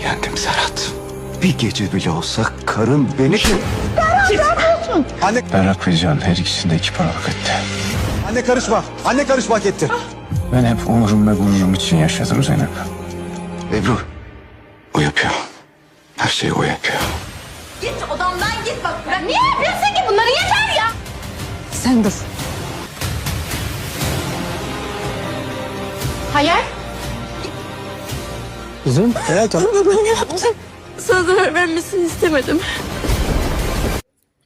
yendim Serhat. Bir gece bile olsa karın beni... Anne, Berrak ve Can her ikisini de iki paralık etti. anne karışma. Anne karışma hak etti. Ben hep onurum ve gururum için yaşadım Zeynep. Ebru, o yapıyor. Her şeyi o yapıyor. Git odamdan git bak. Bırak. Niye yapıyorsun ki bunları, yeter ya. Sen dur. Hayır. Kızım, evet tamam. Sana zarar vermesini istemedim.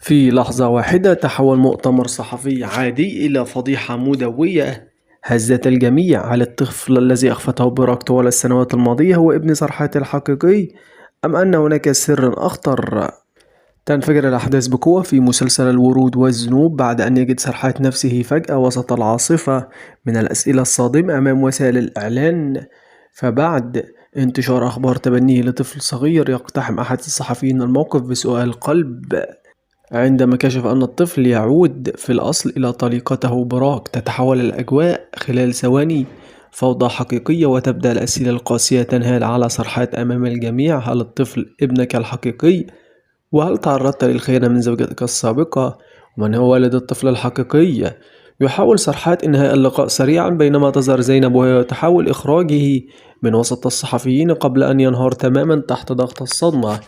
في لحظة واحدة تحول مؤتمر صحفي عادي إلى فضيحة مدوية هزت الجميع. على الطفل الذي أخفته براك طوال السنوات الماضية هو ابن سرحات الحقيقي أم أن هناك سر أخطر؟ تنفجر الأحداث بقوة في مسلسل الورود والذنوب بعد أن يجد سرحات نفسه فجأة وسط العاصفة من الأسئلة الصادمة أمام وسائل الإعلان. فبعد انتشار أخبار تبنيه لطفل صغير يقتحم أحد الصحفيين الموقف بسؤال قلب عندما كشف أن الطفل يعود في الأصل إلى طليقته براك. تتحول الأجواء خلال ثواني فوضى حقيقية وتبدأ الأسئلة القاسية تنهال على سرحات أمام الجميع. هل الطفل ابنك الحقيقي؟ وهل تعرضت للخيانة من زوجتك السابقة؟ ومن هو والد الطفل الحقيقي؟ يحاول سرحات إنهاء اللقاء سريعا بينما تظهر زينب وهي تحاول إخراجه من وسط الصحفيين قبل أن ينهار تماما تحت ضغط الصدمة.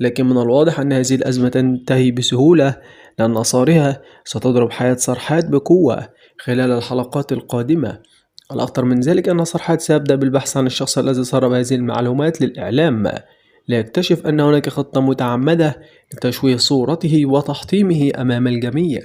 لكن من الواضح أن هذه الأزمة تنتهي بسهولة لأن آثارها ستضرب حياة سرحات بقوة خلال الحلقات القادمة. الأخطر من ذلك أن سرحات سيبدأ بالبحث عن الشخص الذي سرب هذه المعلومات للإعلام ليكتشف أن هناك خطة متعمدة لتشويه صورته وتحطيمه أمام الجميع.